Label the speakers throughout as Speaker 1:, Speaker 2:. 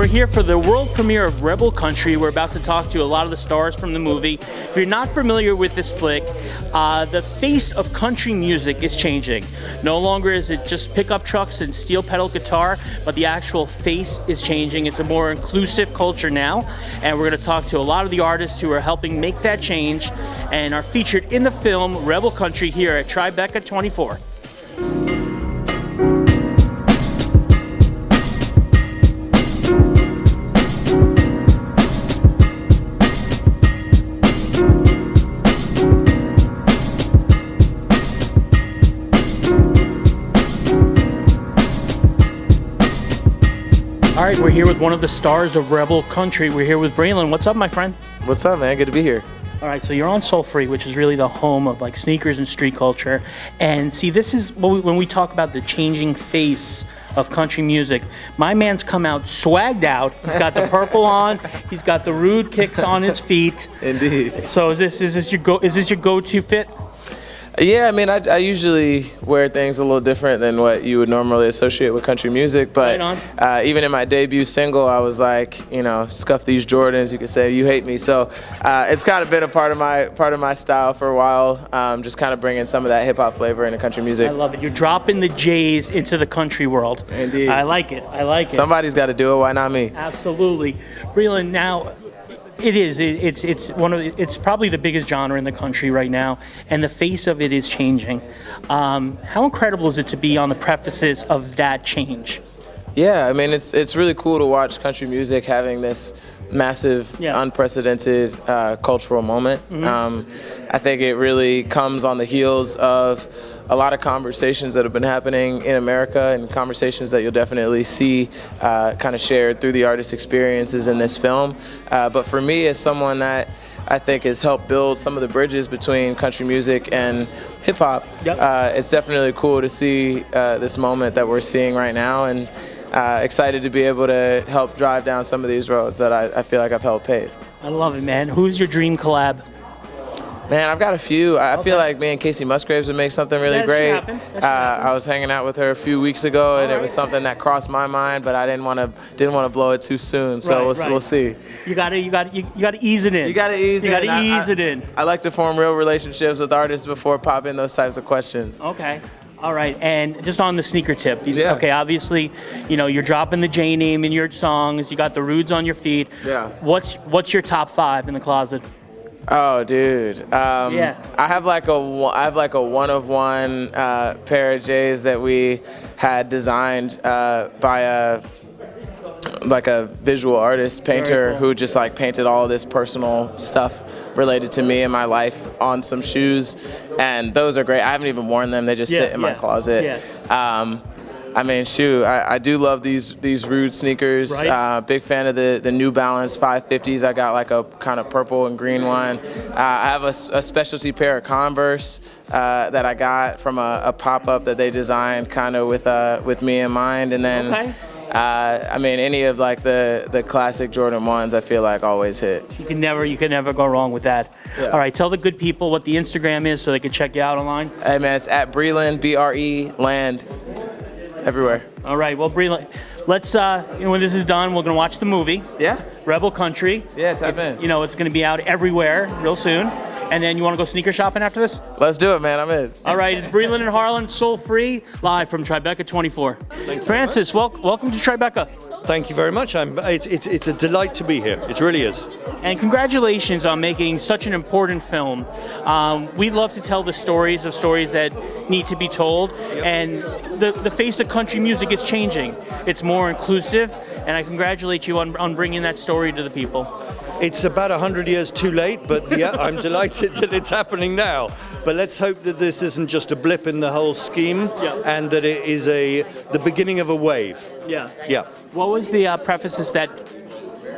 Speaker 1: We're here for the world premiere of Rebel Country. We're about to talk to a lot of the stars from the movie. If you're not familiar with this flick, the face of country music is changing. No longer is it just pickup trucks and steel pedal guitar, but the actual face is changing. It's a more inclusive culture now, and we're going to talk to a lot of the artists who are helping make that change and are featured in the film Rebel Country here at Tribeca 24. All right, we're here with one of the stars of Rebel Country. We're here with Breland. What's up, my friend?
Speaker 2: What's up, man? Good to be here.
Speaker 1: All right, so you're on Sole Free, which is really the home of like sneakers and street culture. And see, this is when we talk about the changing face of country music. My man's come out swagged out. He's got the purple on. He's got the rude kicks on his feet.
Speaker 2: Indeed.
Speaker 1: So is this your go-to fit?
Speaker 2: Yeah, I mean, I usually wear things a little different than what you would normally associate with country music, but even in my debut single, I was like, scuff these Jordans, you could say, you hate me. So it's kind of been a part of my style for a while, just kind of bringing some of that hip-hop flavor into country music.
Speaker 1: I love it. You're dropping the J's into the country world.
Speaker 2: Indeed.
Speaker 1: I like it.
Speaker 2: Somebody's got to do it, why not me?
Speaker 1: Absolutely. Breland, now, it's probably the biggest genre in the country right now, and the face of it is changing. How incredible is it to be on the prefaces of that change?
Speaker 2: Yeah, I mean, it's really cool to watch country music having this massive, unprecedented cultural moment. Mm-hmm. I think it really comes on the heels of a lot of conversations that have been happening in America, and conversations that you'll definitely see kind of shared through the artist experiences in this film. But for me, as someone that I think has helped build some of the bridges between country music and hip hop, it's definitely cool to see this moment that we're seeing right now, and excited to be able to help drive down some of these roads that I feel like I've helped pave.
Speaker 1: I love it, man. Who's your dream collab?
Speaker 2: Man, I've got a few. I feel like me and Casey Musgraves would make something really great. I was hanging out with her a few weeks ago, and it was something that crossed my mind, but I didn't want to blow it too soon. So we'll see.
Speaker 1: You gotta ease it in.
Speaker 2: You gotta ease
Speaker 1: it in.
Speaker 2: I like to form real relationships with artists before popping those types of questions.
Speaker 1: Okay. All right, and just on the sneaker tip, okay, obviously, you're dropping the J name in your songs. You got the Rudes on your feet.
Speaker 2: Yeah.
Speaker 1: What's your top 5 in the closet?
Speaker 2: Oh, dude. I have like a one of one pair of J's that we had designed by a visual artist, painter, who just like painted all of this personal stuff related to me and my life on some shoes, and those are great. I haven't even worn them; they just sit in my closet. Yeah. I mean, shoot, I do love these Rude sneakers. Right. Big fan of the New Balance 550s. I got like a kind of purple and green one. I have a specialty pair of Converse that I got from a pop-up that they designed kind of with me in mind. And then, I mean, any of like the classic Jordan 1s I feel like always hit.
Speaker 1: You can never go wrong with that. Yeah. All right, tell the good people what the Instagram is so they can check you out online.
Speaker 2: Hey, man, it's at Breland, Breland. Everywhere.
Speaker 1: All right. Well, Breland, let's when this is done, we're gonna watch the movie.
Speaker 2: Yeah.
Speaker 1: Rebel Country.
Speaker 2: Yeah, tap in.
Speaker 1: It's gonna be out everywhere real soon. And then you want to go sneaker shopping after this?
Speaker 2: Let's do it, man. I'm in.
Speaker 1: All right. It's Breland and Harlan, Sole Free, live from Tribeca 24. Francis, welcome to Tribeca.
Speaker 3: Thank you very much. It's a delight to be here. It really is.
Speaker 1: And congratulations on making such an important film. We love to tell the stories that need to be told. Yep. And the face of country music is changing. It's more inclusive, and I congratulate you on bringing that story to the people.
Speaker 3: It's about 100 years too late, but yeah, I'm delighted that it's happening now. But let's hope that this isn't just a blip in the whole scheme, and that it is the beginning of a wave.
Speaker 1: Yeah.
Speaker 3: Yeah.
Speaker 1: What was the prefaces that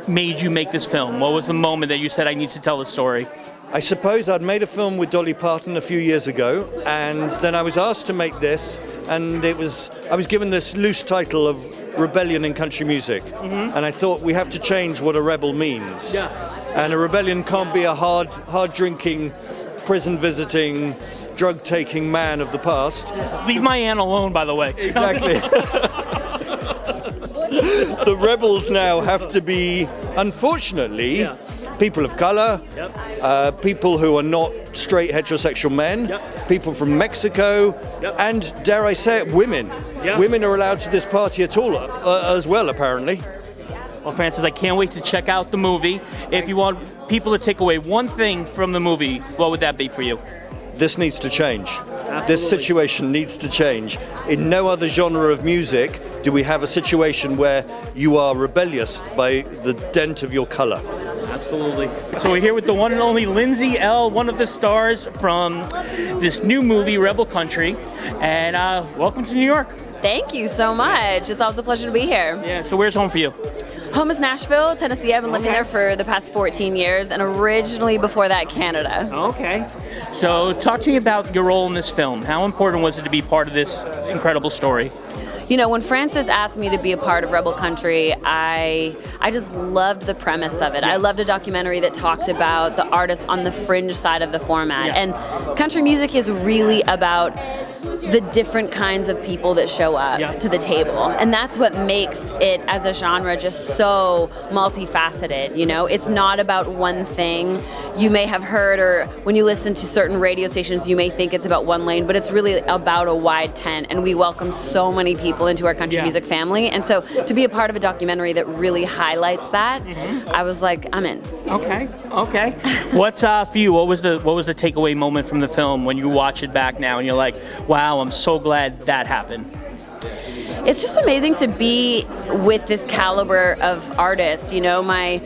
Speaker 1: made you make this film? What was the moment that you said, I need to tell the story?
Speaker 3: I suppose I'd made a film with Dolly Parton a few years ago, and then I was asked to make this, and I was given this loose title of Rebellion in Country Music, and I thought we have to change what a rebel means. Yeah. And a rebellion can't be a hard drinking, prison visiting, drug taking man of the past.
Speaker 1: Leave my aunt alone, by the way.
Speaker 3: Exactly. the rebels now have to be, unfortunately, people of color, people who are not straight heterosexual men, people from Mexico, and dare I say it, women. Women are allowed to this party at all as well, apparently.
Speaker 1: Well, Francis, I can't wait to check out the movie. If you want people to take away one thing from the movie, what would that be for you?
Speaker 3: This needs to change.
Speaker 1: Absolutely.
Speaker 3: This situation needs to change. In no other genre of music do we have a situation where you are rebellious by the dent of your color.
Speaker 1: Absolutely. So we're here with the one and only lindsayell, one of the stars from this new movie, Rebel Country. And welcome to New York.
Speaker 4: Thank you so much. It's always a pleasure to be here.
Speaker 1: Yeah, so where's home for you?
Speaker 4: Home is Nashville, Tennessee. I've been living there for the past 14 years, and originally before that, Canada.
Speaker 1: Okay. So talk to me about your role in this film. How important was it to be part of this incredible story?
Speaker 4: You know, when Francis asked me to be a part of Rebel Country, I just loved the premise of it. I loved a documentary that talked about the artists on the fringe side of the format. And country music is really about the different kinds of people that show up to the table. And that's what makes it as a genre just so multifaceted, you know? It's not about one thing. You may have heard, or when you listen to certain radio stations, you may think it's about one lane, but it's really about a wide tent. And we welcome so many people into our country music family. And so to be a part of a documentary that really highlights that, I was like, I'm in.
Speaker 1: Okay. What's for you? What was the takeaway moment from the film when you watch it back now and you're like, wow, I'm so glad that happened?
Speaker 4: It's just amazing to be with this caliber of artists. You know, my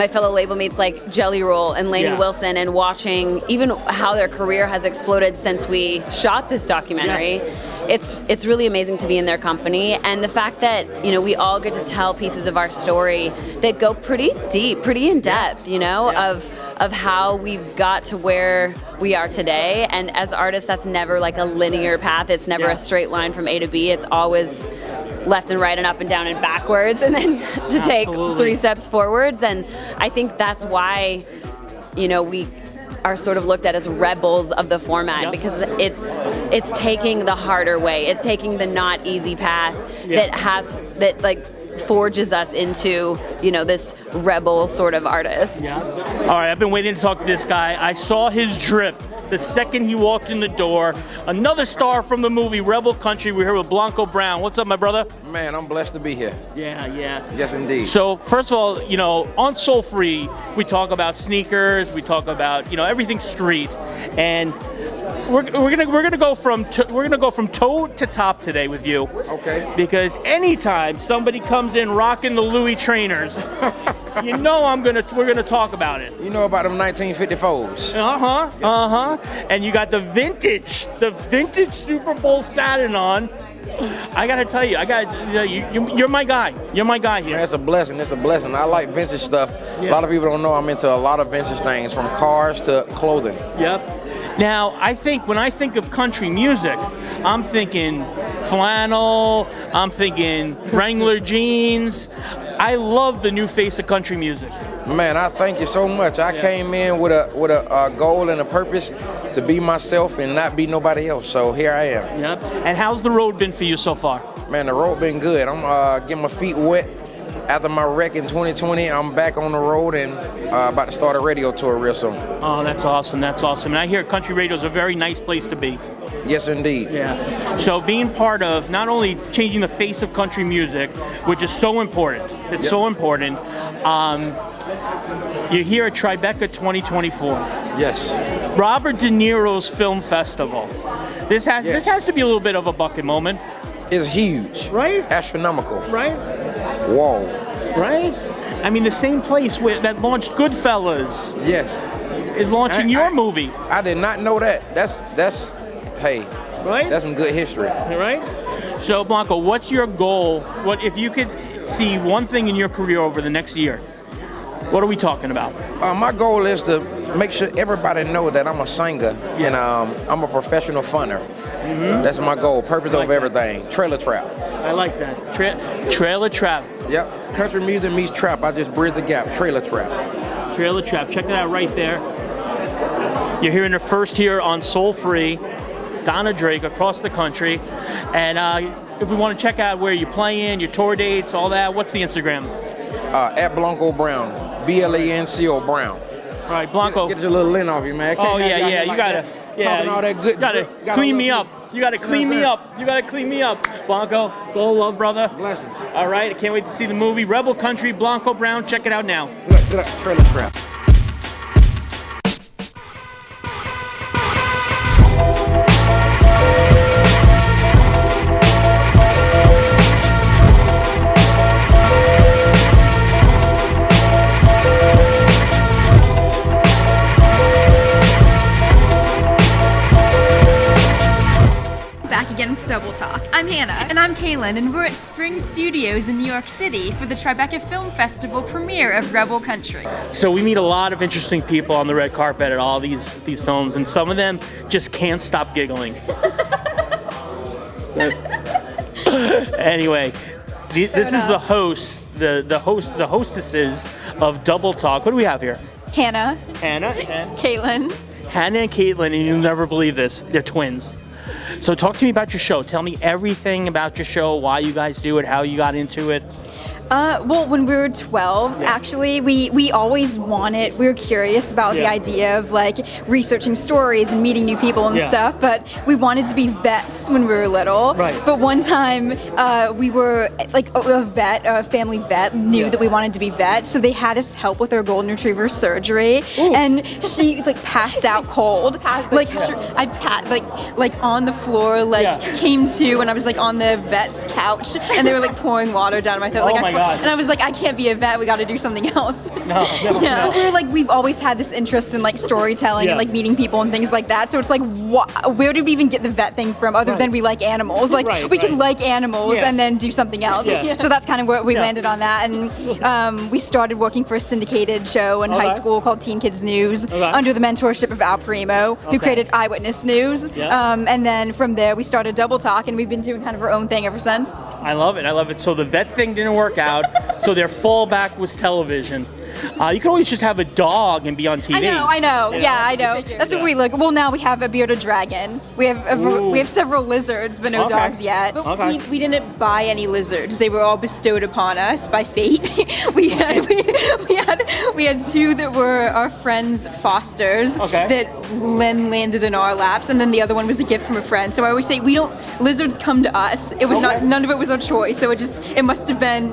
Speaker 4: fellow label mates like Jelly Roll and Lainey Wilson, and watching even how their career has exploded since we shot this documentary. It's really amazing to be in their company, and the fact that, you know, we all get to tell pieces of our story that go pretty deep, pretty in depth, you know, of how we've got to where we are today. And as artists, that's never like a linear path. It's never a straight line from A to B. It's always left and right and up and down and backwards, and then to take 3 steps forwards. And I think that's why, you know, we are sort of looked at as rebels of the format, because it's taking the harder way. It's taking the not easy path that like forges us into, you know, this rebel sort of artist.
Speaker 1: All right, I've been waiting to talk to this guy. I saw his drip the second he walked in the door. Another star from the movie Rebel Country. We're here with BlancoBrown. What's up, my brother?
Speaker 5: Man, I'm blessed to be here.
Speaker 1: Yeah.
Speaker 5: Yes, indeed.
Speaker 1: So, first of all, you know, on Sole Free, we talk about sneakers, we talk about, you know, everything street, and we're gonna go from toe to top today with you. Okay. Because anytime somebody comes in rocking the Louis trainers, you know we're gonna talk about it.
Speaker 5: You know about them 1954s.
Speaker 1: And you got the vintage Super Bowl satin on. I gotta tell you, you're my guy. You're my guy here.
Speaker 5: Man, it's a blessing. I like vintage stuff. A lot of people don't know I'm into a lot of vintage things, from cars to clothing.
Speaker 1: Yep. Now, when I think of country music, I'm thinking flannel, I'm thinking Wrangler jeans. I love the new face of country music.
Speaker 5: Man, I thank you so much. I came in with a goal and a purpose to be myself and not be nobody else. So here I am.
Speaker 1: Yep. And how's the road been for you so far?
Speaker 5: Man, the road been good. I'm getting my feet wet. After my wreck in 2020, I'm back on the road and about to start a radio tour real soon.
Speaker 1: Oh, that's awesome. And I hear country radio is a very nice place to be.
Speaker 5: Yes, indeed.
Speaker 1: Yeah. So being part of not only changing the face of country music, which is so important. It's so important. You're here at Tribeca 2024.
Speaker 5: Yes.
Speaker 1: Robert De Niro's Film Festival. This has to be a little bit of a bucket moment.
Speaker 5: It's huge.
Speaker 1: Right?
Speaker 5: Astronomical.
Speaker 1: Right?
Speaker 5: Whoa.
Speaker 1: Right? I mean, the same place that launched Goodfellas.
Speaker 5: Yes.
Speaker 1: Is launching your movie.
Speaker 5: I did not know that. That's hey.
Speaker 1: Right?
Speaker 5: That's some good history.
Speaker 1: Right? So, Blanco, what's your goal? What if you could see one thing in your career over the next year? What are we talking about?
Speaker 5: My goal is to make sure everybody know that I'm a singer and I'm a professional funner. Mm-hmm. That's my goal. Purpose over everything. Trailer trap.
Speaker 1: I like that. Trailer trap.
Speaker 5: Yep. Country music meets trap. I just bridge the gap. Trailer trap.
Speaker 1: Trailer trap. Check it out right there. You're hearing it first here on Sole Free. Donna Drake across the country. And if we want to check out where you're playing, your tour dates, all that, what's the Instagram?
Speaker 5: At BlancoBrown, BLANCO Brown.
Speaker 1: All right, Blanco.
Speaker 5: Get your little lint off you, man.
Speaker 1: Oh yeah, you gotta.
Speaker 5: Talking all that good.
Speaker 1: You gotta clean me up. You gotta clean me up. You gotta clean me up. Blanco, it's all love, brother.
Speaker 5: Blessings.
Speaker 1: All right, I can't wait to see the movie Rebel Country, BlancoBrown. Check it out now.
Speaker 5: Get up, trailer strap.
Speaker 6: Again with Double Talk. I'm Hannah. And I'm Kaylin, and we're at Spring Studios in New York City for the Tribeca Film Festival premiere of Rebel Country.
Speaker 1: So we meet a lot of interesting people on the red carpet at all these films, and some of them just can't stop giggling. Anyway, this is the host, the hostesses of Double Talk. What do we have here?
Speaker 6: Hannah.
Speaker 1: Hannah and
Speaker 6: Kaylin.
Speaker 1: Hannah and Caitlin, and you'll never believe this, they're twins. So talk to me about your show. Tell me everything about your show, why you guys do it, how you got into it.
Speaker 6: Well, when we were 12, actually, we always wanted, we were curious about the idea of like researching stories and meeting new people and stuff, but we wanted to be vets when we were little.
Speaker 1: Right.
Speaker 6: But one time we were like a family vet knew that we wanted to be vets, so they had us help with our golden retriever surgery. Ooh. And she like passed out cold. Like on the floor, came to, and I was like on the vet's couch, and they were like pouring water down my throat. Like, and I was like, I can't be a vet. We got to do something else.
Speaker 1: No.
Speaker 6: We're like, we've always had this interest in like storytelling and like meeting people and things like that. So it's like, where did we even get the vet thing from? Other than we like animals. Like we can like animals and then do something else. Yeah. So that's kind of where we landed on that. And we started working for a syndicated show in high school called Teen Kids News under the mentorship of Al Primo, who created Eyewitness News. And then from there, we started Double Talk, and we've been doing kind of our own thing ever since.
Speaker 1: I love it. So the vet thing didn't work out. So their fallback was television. You can always just have a dog and be on TV.
Speaker 6: I know. Yeah, I know. That's what we look. Well, now we have a bearded dragon. We have several lizards, but no dogs yet. But we didn't buy any lizards. They were all bestowed upon us by fate. we had two that were our friends' fosters that then landed in our laps, and then the other one was a gift from a friend. So I always say lizards come to us. It was none of it was our choice. So it must have been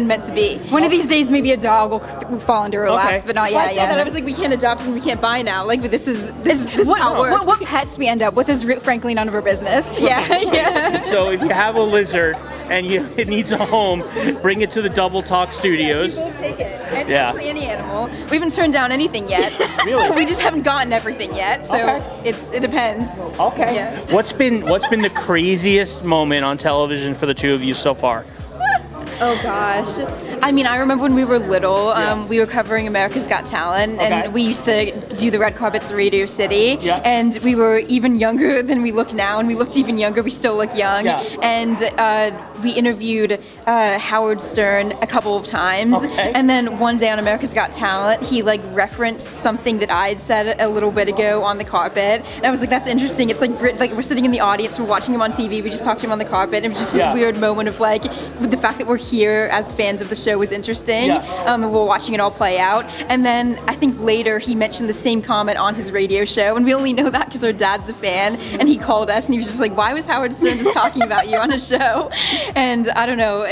Speaker 6: meant to be. One of these days, maybe a dog will fall under our laps, but not yet. I was like, we can't adopt and we can't buy now. Like, but this is how it works. What pets we end up with is frankly none of our business. Yeah.
Speaker 1: So if you have a lizard and it needs a home, bring it to the Double Talk Studios.
Speaker 6: We'll take it. And actually, any animal. We haven't turned down anything yet.
Speaker 1: Really?
Speaker 6: We just haven't gotten everything yet. So it depends.
Speaker 1: Okay.
Speaker 6: Yeah.
Speaker 1: What's been the craziest moment on television for the two of you so far?
Speaker 6: Oh gosh. I mean, I remember when we were little, we were covering America's Got Talent, and we used to do the red carpets at Radio City, and we were even younger than we look now, and we looked even younger. We still look young, and we interviewed Howard Stern a couple of times, and then one day on America's Got Talent, he like referenced something that I had said a little bit ago on the carpet, and I was like, that's interesting. It's like we're sitting in the audience, we're watching him on TV, we just talked to him on the carpet, and it was just this weird moment of like, with the fact that we're here as fans of the show was interesting, and we're watching it all play out. And then I think later he mentioned the same comment on his radio show, and we only know that because our dad's a fan, and he called us and he was just like, why was Howard Stern just talking about you on his show? And I don't know,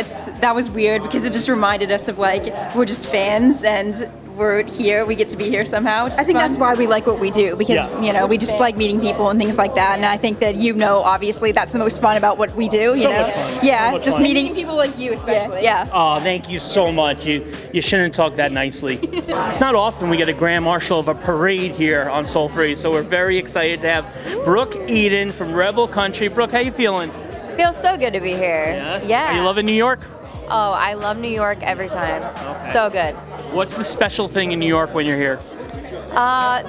Speaker 6: that was weird because it just reminded us of like, we're just fans and we're here, we get to be here somehow. I think that's why we like what we do, because we just like meeting people and things like that, and I think that obviously that's the most fun about what we do, just meeting people like you especially.
Speaker 1: Oh, thank you so much. You shouldn't talk that nicely. It's not often we get a grand marshal of a parade here on Sole Free, so we're very excited to have Brooke Eden from Rebel Country. Brooke, how you feeling?
Speaker 7: Feels so good to be here. Yeah.
Speaker 1: Are you loving New York?
Speaker 7: Oh, I love New York every time.
Speaker 1: Okay.
Speaker 7: So good.
Speaker 1: What's the special thing in New York when you're here?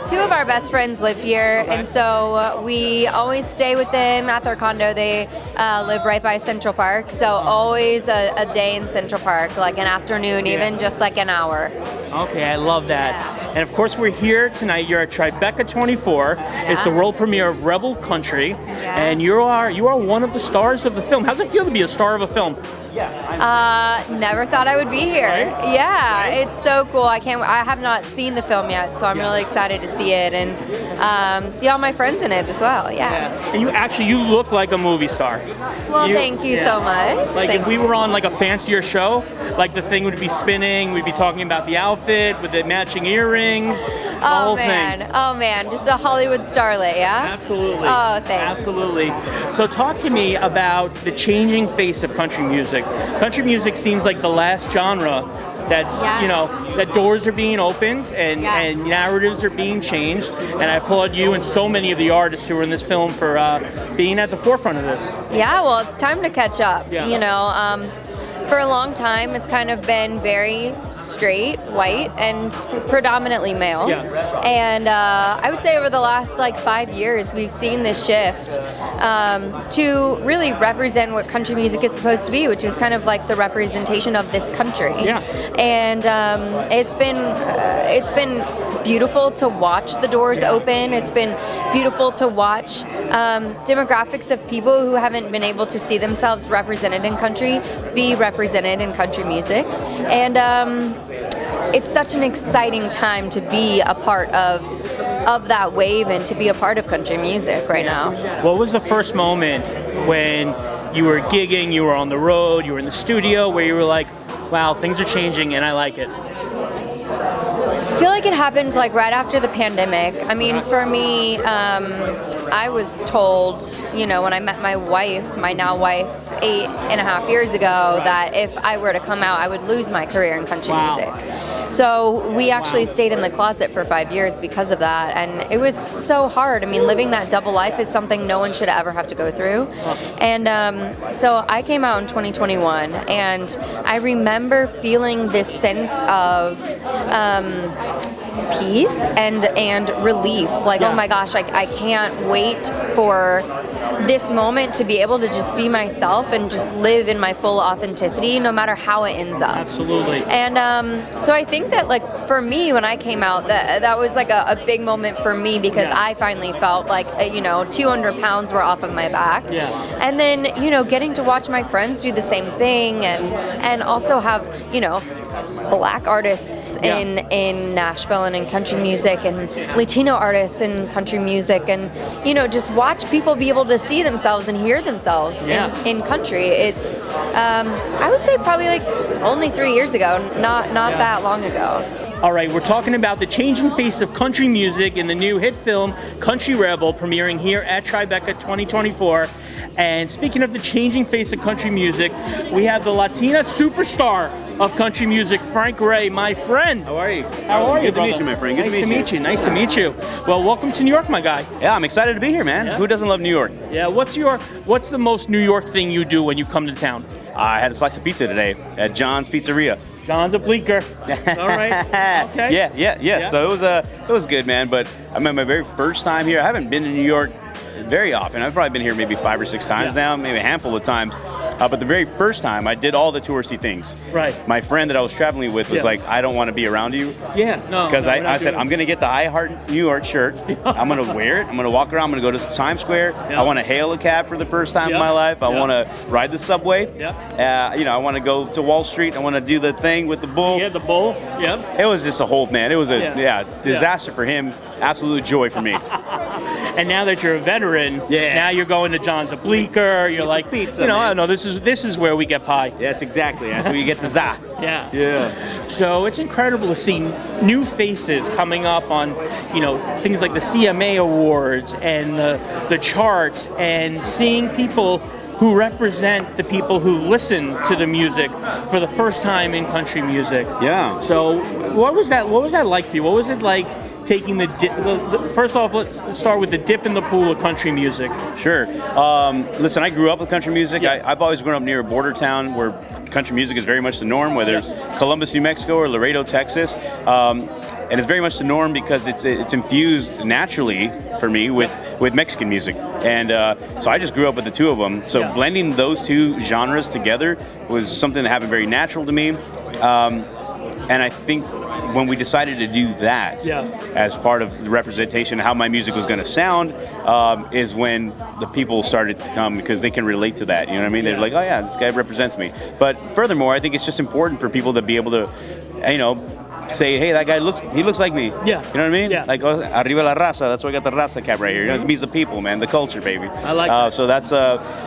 Speaker 7: Two of our best friends live here, and so we always stay with them at their condo. They live right by Central Park, so always a day in Central Park, like an afternoon, even just like an hour.
Speaker 1: Okay, I love that.
Speaker 4: Yeah.
Speaker 1: And of course, we're here tonight. You're at Tribeca 24. It's the world premiere of Rebel Country, and you are one of the stars of the film. How's it feel to be a star of a film?
Speaker 7: Never thought I would be here.
Speaker 1: Right?
Speaker 7: Yeah, it's so cool. I have not seen the film yet, so I'm really excited to see it and see all my friends in it as well. Yeah.
Speaker 1: And you look like a movie star.
Speaker 7: Well, thank you so much.
Speaker 1: Like if we were on like a fancier show, like the thing would be spinning, we'd be talking about the outfit with the matching earrings, the whole thing.
Speaker 7: Oh man, just a Hollywood starlet, yeah?
Speaker 1: Absolutely.
Speaker 7: Oh, thanks.
Speaker 1: Absolutely. So talk to me about the changing face of country music. Country music seems like the last genre that's, that doors are being opened and narratives are being changed. And I applaud you and so many of the artists who are in this film for being at the forefront of this.
Speaker 7: Yeah, well, it's time to catch up.
Speaker 1: Yeah.
Speaker 7: For a long time, it's kind of been very straight, white, and predominantly male.
Speaker 1: Yeah.
Speaker 7: And I would say over the last 5 years, we've seen this shift to really represent what country music is supposed to be, which is kind of like the representation of this country.
Speaker 1: Yeah.
Speaker 7: And it's been beautiful to watch the doors open. It's been beautiful to watch demographics of people who haven't been able to see themselves represented in country be represented in country music. And it's such an exciting time to be a part of that wave and to be a part of country music right now.
Speaker 1: What was the first moment when you were gigging, you were on the road, you were in the studio, where you were like, wow, things are changing and I like it?
Speaker 7: I feel like it happened right after the pandemic. I mean, for me, I was told, when I met my now wife, 8.5 years ago, that if I were to come out, I would lose my career in country music. So we actually stayed in the closet for 5 years because of that, and it was so hard. I mean, living that double life is something no one should ever have to go through. And so I came out in 2021, and I remember feeling this sense of peace and relief. Oh my gosh, I can't wait for this moment to be able to just be myself and just live in my full authenticity, no matter how it ends up.
Speaker 1: Absolutely.
Speaker 7: And so I think that for me, when I came out, that was a big moment for me, because I finally felt 200 pounds were off of my back.
Speaker 1: Yeah.
Speaker 7: And then getting to watch my friends do the same thing, and also have Black artists in Nashville and in country music, and Latino artists in country music, and just watch people be able to see themselves and hear themselves in country. It's I would say probably only 3 years ago, not that long ago.
Speaker 1: All right, we're talking about the changing face of country music in the new hit film Country Rebel, premiering here at Tribeca 2024. And speaking of the changing face of country music, we have the Latina superstar of country music, Frank Ray, my friend.
Speaker 8: How are you?
Speaker 1: How are you,
Speaker 8: Good
Speaker 1: brother?
Speaker 8: to meet you, my friend.
Speaker 1: Nice to meet you. Nice to meet you. Well, welcome to New York, my guy.
Speaker 8: Yeah, I'm excited to be here, man.
Speaker 1: Yeah.
Speaker 8: Who doesn't love New York?
Speaker 1: Yeah, what's the most New York thing you do when you come to town?
Speaker 8: I had a slice of pizza today at John's Pizzeria.
Speaker 1: John's a bleaker. All right. Okay.
Speaker 8: Yeah. So it was good, man. But I mean, my very first time here. I haven't been to New York very often. I've probably been here maybe 5 or 6 times now, maybe a handful of times. But the very first time, I did all the touristy things.
Speaker 1: Right.
Speaker 8: My friend that I was traveling with was like, I don't want to be around you.
Speaker 1: Yeah, no.
Speaker 8: Because I said, I'm going to get the I Heart New York shirt. I'm going to wear it. I'm going to walk around. I'm going to go to Times Square. I want to hail a cab for the first time in my life. I want to ride the subway. I want to go to Wall Street. I want to do the thing with the bull.
Speaker 1: Yeah, the bull. Yep.
Speaker 8: It was just a whole, man. It was a disaster for him. Absolute joy for me.
Speaker 1: And now that you're a veteran, now you're going to John's a bleaker. You're like, pizza, I know this is where we get pie.
Speaker 8: Yeah, that's exactly. That's where you get the za.
Speaker 1: Yeah. So it's incredible to see new faces coming up on, things like the CMA Awards and the charts, and seeing people who represent the people who listen to the music for the first time in country music.
Speaker 8: Yeah.
Speaker 1: So what was that like for you? What was it like taking the dip? First off, let's start with the dip in the pool of country music.
Speaker 8: Sure. Listen, I grew up with country music. I've always grown up near a border town where country music is very much the norm, whether it's Columbus, New Mexico, or Laredo, Texas. And it's very much the norm because it's infused naturally for me with Mexican music. And so I just grew up with the two of them. So blending those two genres together was something that happened very natural to me. And I think when we decided to do that as part of the representation of how my music was going to sound, is when the people started to come because they can relate to that. You know what I mean? They're like, oh yeah, this guy represents me. But furthermore, I think it's just important for people to be able to, you know, say, hey, that guy looks like me.
Speaker 1: Yeah.
Speaker 8: You know what I mean?
Speaker 1: Yeah.
Speaker 8: Like, oh, arriba la raza. That's why I got the raza cap right here. You know, it means the people, man, the culture, baby.
Speaker 1: I like that.
Speaker 8: So that's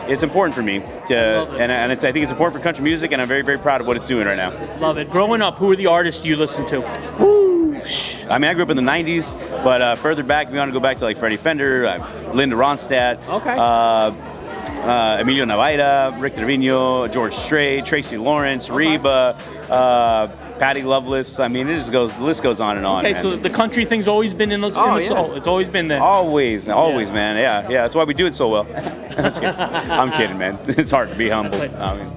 Speaker 8: it's important for me to, and I think it's important for country music, and I'm very, very proud of what it's doing right now.
Speaker 1: Love it. Growing up, who are the artists you listen to?
Speaker 8: I mean, I grew up in the 90s, but further back, if you want to go back to like Freddie Fender, Linda Ronstadt, Emilio Navaira, Rick Trevino, George Strait, Tracy Lawrence, Reba, Patty Loveless. I mean, the list goes on and on.
Speaker 1: Okay,
Speaker 8: man.
Speaker 1: so the country thing's always been in the soul. It's always been there.
Speaker 8: Always, man. Yeah. That's why we do it so well. I'm kidding, man. It's hard to be humble. I mean.